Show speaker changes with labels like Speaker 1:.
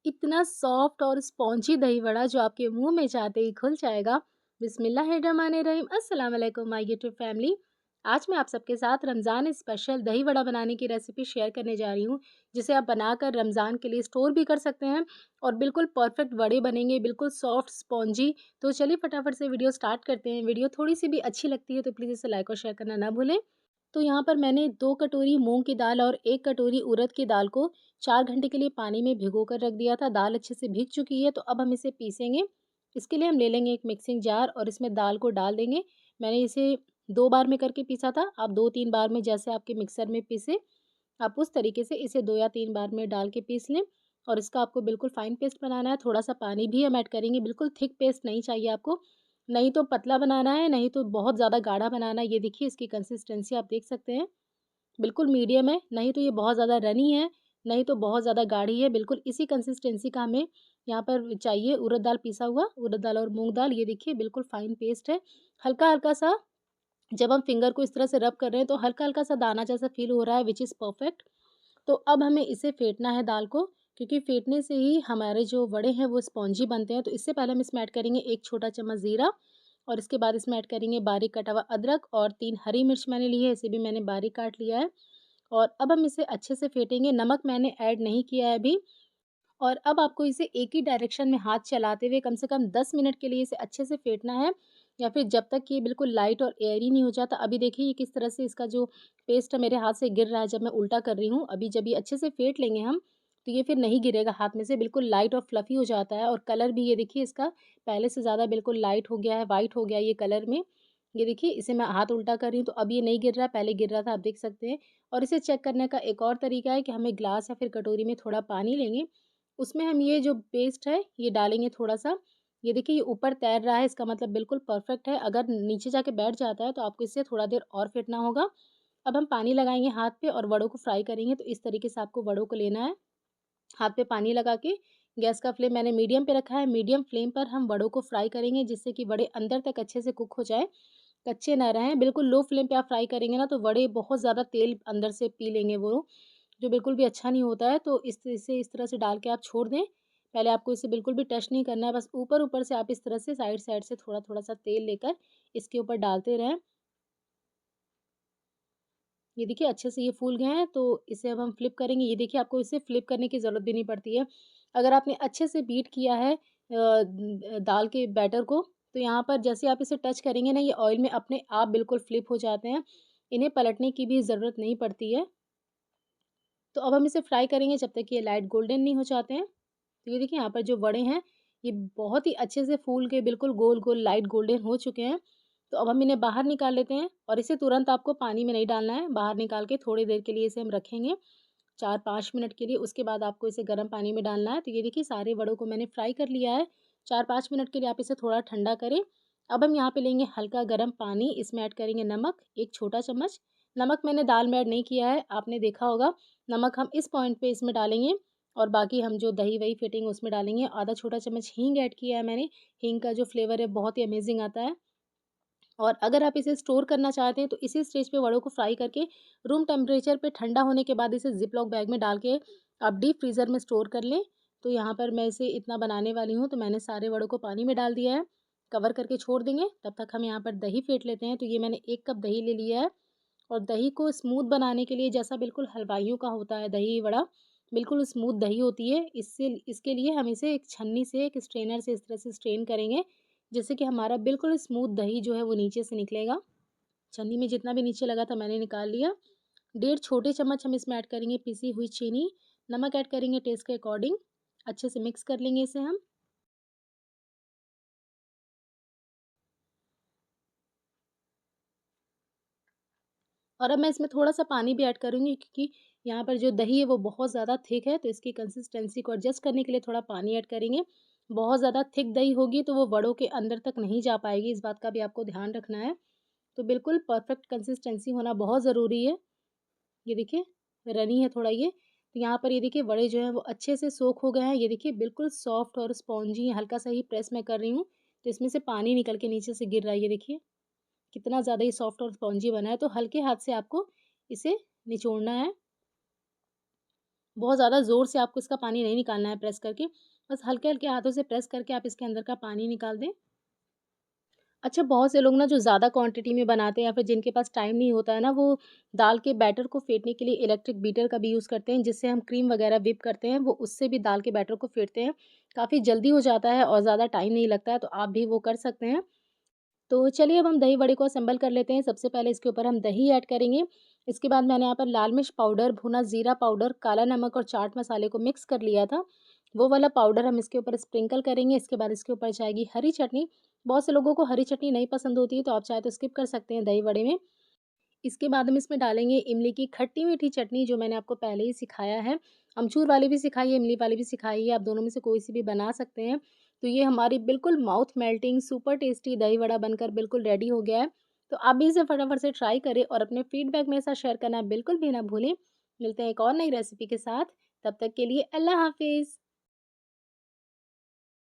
Speaker 1: इतना सॉफ्ट और स्पॉन्जी दही वड़ा जो आपके मुँह में जाते ही घुल जाएगा। बिस्मिल्लाहिर्रहमानिर्रहीम, अस्सलाम वालेकुम माय यूट्यूब फैमिली। आज मैं आप सबके साथ रमज़ान स्पेशल दही वड़ा बनाने की रेसिपी शेयर करने जा रही हूँ, जिसे आप बनाकर रमज़ान के लिए स्टोर भी कर सकते हैं और बिल्कुल परफेक्ट वड़े बनेंगे, बिल्कुल सॉफ्ट स्पॉन्जी। तो चलिए फटाफट से वीडियो स्टार्ट करते हैं। वीडियो थोड़ी-सी भी अच्छी लगती है तो प्लीज़ इसे लाइक और शेयर करना ना भूलें। तो यहाँ पर मैंने 2 कटोरी मूँग की दाल और 1 कटोरी उड़द की दाल को 4 घंटे के लिए पानी में भिगो कर रख दिया था। दाल अच्छे से भीग चुकी है, तो अब हम इसे पीसेंगे। इसके लिए हम ले लेंगे एक मिक्सिंग जार और इसमें दाल को डाल देंगे। मैंने इसे 2 बार में करके पीसा था, आप 2-3 बार में जैसे आपके मिक्सर में पीसे, आप उस तरीके से इसे 2 या 3 बार में डाल के पीस लें। और इसका आपको बिल्कुल फाइन पेस्ट बनाना है। थोड़ा-सा पानी भी हम ऐड करेंगे, बिल्कुल थिक पेस्ट नहीं चाहिए आपको। नहीं तो पतला बनाना है, नहीं तो बहुत ज़्यादा गाढ़ा बनाना है। ये देखिए इसकी कंसिस्टेंसी आप देख सकते हैं। बिल्कुल मीडियम है, नहीं तो ये बहुत ज़्यादा रनी है, नहीं तो बहुत ज़्यादा गाढ़ी है। बिल्कुल इसी कंसिस्टेंसी का हमें यहाँ पर चाहिए। उड़द दाल पिसा हुआ, उड़द दाल और मूँग दाल, ये देखिए बिल्कुल फाइन पेस्ट है। हल्का-हल्का सा जब हम फिंगर को इस तरह से रब कर रहे हैं, तो हल्का-हल्का सा दाना जैसा फ़ील हो रहा है, व्हिच इज़ परफेक्ट। तो अब हमें इसे फेंटना है दाल को, क्योंकि फेंटने से ही हमारे जो वड़े हैं वो स्पॉन्जी बनते हैं। तो इससे पहले हम इसमें ऐड करेंगे 1 छोटा चम्मच ज़ीरा और इसके बाद इसमें ऐड करेंगे बारीक कटा हुआ अदरक और 3 हरी मिर्च मैंने ली है, इसे भी मैंने बारीक काट लिया है। और अब हम इसे अच्छे से फेंटेंगे। नमक मैंने ऐड नहीं किया है अभी। और अब आपको इसे एक ही डायरेक्शन में हाथ चलाते हुए कम से कम 10 मिनट के लिए इसे अच्छे से फेंटना है, या फिर जब तक कि ये बिल्कुल लाइट और एयरी नहीं हो जाता। अभी देखिए ये किस तरह से इसका जो पेस्ट है मेरे हाथ से गिर रहा है जब मैं उल्टा कर रही हूँ। अभी जब ये अच्छे से फेंट लेंगे हम, तो ये फिर नहीं गिरेगा हाथ में से, बिल्कुल लाइट और फ्लफ़ी हो जाता है। और कलर भी ये देखिए इसका पहले से ज़्यादा बिल्कुल लाइट हो गया है, वाइट हो गया है ये कलर में। ये देखिए इसे मैं हाथ उल्टा कर रही हूँ तो अब ये नहीं गिर रहा है, पहले गिर रहा था, आप देख सकते हैं। और इसे चेक करने का एक और तरीका है कि हमें ग्लास या फिर कटोरी में थोड़ा पानी लेंगे, उसमें हम ये जो पेस्ट है ये डालेंगे थोड़ा-सा। ये देखिए ये ऊपर तैर रहा है, इसका मतलब बिल्कुल परफेक्ट है। अगर नीचे जाके बैठ जाता है तो आपको इसे थोड़ा देर और फेंटना होगा। अब हम पानी लगाएँगे हाथ पे और वड़ों को फ्राई करेंगे, तो इस तरीके से आपको वड़ों को लेना है। हाथ पे पानी लगा के गैस का फ्लेम मैंने मीडियम पे रखा है। मीडियम फ्लेम पर हम वड़ों को फ्राई करेंगे, जिससे कि वड़े अंदर तक अच्छे से कुक हो जाएँ, कच्चे ना रहें। बिल्कुल लो फ्लेम पे आप फ्राई करेंगे ना तो वड़े बहुत ज़्यादा तेल अंदर से पी लेंगे वो, जो बिल्कुल भी अच्छा नहीं होता है। तो इस तरह से डाल के आप छोड़ दें। पहले आपको इसे बिल्कुल भी टच नहीं करना है, बस ऊपर-ऊपर से आप इस तरह से साइड-साइड से थोड़ा-थोड़ा सा तेल लेकर इसके ऊपर डालते रहें। ये देखिए अच्छे से ये फूल गए हैं, तो इसे अब हम फ्लिप करेंगे। ये देखिए आपको इसे फ्लिप करने की ज़रूरत भी नहीं पड़ती है। अगर आपने अच्छे से बीट किया है दाल के बैटर को, तो यहाँ पर जैसे आप इसे टच करेंगे ना, ये ऑयल में अपने आप बिल्कुल फ्लिप हो जाते हैं। इन्हें पलटने की भी ज़रूरत नहीं पड़ती है। तो अब हम इसे फ्राई करेंगे जब तक कि ये लाइट गोल्डन नहीं हो जाते हैं। तो ये देखिए यहाँ पर जो वड़े हैं, ये बहुत ही अच्छे से फूल के बिल्कुल गोल-गोल लाइट गोल्डन हो चुके हैं। तो अब हम इन्हें बाहर निकाल लेते हैं और इसे तुरंत आपको पानी में नहीं डालना है। बाहर निकाल के थोड़ी देर के लिए इसे हम रखेंगे, 4-5 मिनट के लिए। उसके बाद आपको इसे गर्म पानी में डालना है। तो ये देखिए सारे वड़ों को मैंने फ्राई कर लिया है। 4-5 मिनट के लिए आप इसे थोड़ा ठंडा करें। अब हम यहाँ पे लेंगे हल्का गर्म पानी, इसमें ऐड करेंगे नमक 1 छोटा चम्मच। नमक मैंने दाल में ऐड नहीं किया है, आपने देखा होगा। नमक हम इस पॉइंट पे इसमें डालेंगे और बाकी हम जो दही-वही फिटिंग उसमें डालेंगे। आधा छोटा चम्मच हींग ऐड किया है मैंने। हींग का जो फ्लेवर है बहुत ही अमेज़िंग आता है। और अगर आप इसे स्टोर करना चाहते हैं तो इसी स्टेज पे वड़ों को फ्राई करके रूम टेम्परेचर पे ठंडा होने के बाद इसे ज़िप-लॉक बैग में डाल के आप डीप फ्रीज़र में स्टोर कर लें। तो यहाँ पर मैं इसे इतना बनाने वाली हूँ, तो मैंने सारे वड़ों को पानी में डाल दिया है, कवर करके छोड़ देंगे। तब तक हम यहाँ पर दही फेंट लेते हैं। तो ये मैंने 1 कप दही ले लिया है और दही को स्मूथ बनाने के लिए, जैसा बिल्कुल हलवाइयों का होता है दही वड़ा, बिल्कुल स्मूथ दही होती है। इसके लिए हम इसे एक छन्नी से, एक स्ट्रेनर से इस तरह से स्ट्रेन करेंगे, जिससे कि हमारा बिल्कुल स्मूथ दही जो है वो नीचे से निकलेगा। छन्नी में जितना भी नीचे लगा था मैंने निकाल लिया। 1.5 छोटे चम्मच हम इसमें ऐड करेंगे पिसी हुई चीनी, नमक ऐड करेंगे टेस्ट के अकॉर्डिंग। अच्छे से मिक्स कर लेंगे इसे हम। और अब मैं इसमें थोड़ा-सा पानी भी ऐड करूँगी, क्योंकि यहाँ पर जो दही है वो बहुत ज़्यादा थिक है, तो इसकी कंसिस्टेंसी को एडजस्ट करने के लिए थोड़ा पानी ऐड करेंगे। बहुत ज़्यादा थिक दही होगी तो वो वड़ों के अंदर तक नहीं जा पाएगी, इस बात का भी आपको ध्यान रखना है। तो बिल्कुल परफेक्ट कंसिस्टेंसी होना बहुत ज़रूरी है। ये देखिए, रनी है थोड़ा ये। तो यहाँ पर ये देखिए वड़े जो हैं वो अच्छे से सोक हो गए हैं। ये देखिए बिल्कुल सॉफ्ट और स्पॉन्जी, हल्का-सा ही प्रेस मैं कर रही हूँ, तो इसमें से पानी निकल के नीचे से गिर रहा है, ये देखिए। कितना ज़्यादा ये सॉफ्ट और स्पॉन्जी बना है, तो हल्के हाथ से आपको इसे निचोड़ना है। बहुत ज़्यादा ज़ोर से आपको इसका पानी नहीं निकालना है प्रेस करके, बस हल्के-हल्के हाथों से प्रेस करके आप इसके अंदर का पानी निकाल दें। अच्छा, बहुत से लोग ना जो ज़्यादा क्वांटिटी में बनाते हैं या फिर जिनके पास टाइम नहीं होता है ना, वो दाल के बैटर को फेंटने के लिए इलेक्ट्रिक बीटर का भी यूज़ करते हैं, जिससे हम क्रीम वगैरह व्हिप करते हैं, वो उससे भी दाल के बैटर को फेंटते हैं। काफ़ी जल्दी हो जाता है और ज़्यादा टाइम नहीं लगता है, तो आप भी वो कर सकते हैं। तो चलिए अब हम दही वड़े को असेंबल कर लेते हैं। सबसे पहले इसके ऊपर हम दही ऐड करेंगे। इसके बाद मैंने यहाँ पर लाल मिर्च पाउडर, भुना ज़ीरा पाउडर, काला नमक और चाट मसाले को मिक्स कर लिया था। वो वाला पाउडर हम इसके ऊपर स्प्रिंकल करेंगे। इसके बाद इसके ऊपर जाएगी हरी चटनी। बहुत से लोगों को हरी चटनी नहीं पसंद होती है, तो आप चाहे तो स्किप कर सकते हैं दही वड़े में। इसके बाद हम इसमें डालेंगे इमली की खट्टी-मीठी चटनी, जो मैंने आपको पहले ही सिखाया है। अमचूर वाली भी सिखाई है, इमली वाली भी सिखाई है, आप दोनों में से कोई सी भी बना सकते हैं। तो ये हमारी बिल्कुल माउथ मेल्टिंग सुपर टेस्टी दही वड़ा बनकर बिल्कुल रेडी हो गया है। तो आप भी इसे फटाफट से ट्राई करें और अपने फीडबैक मेरे साथ शेयर करना बिल्कुल भी ना भूलें। मिलते हैं एक और नई रेसिपी के साथ, तब तक के लिए अल्लाह हाफ़िज़।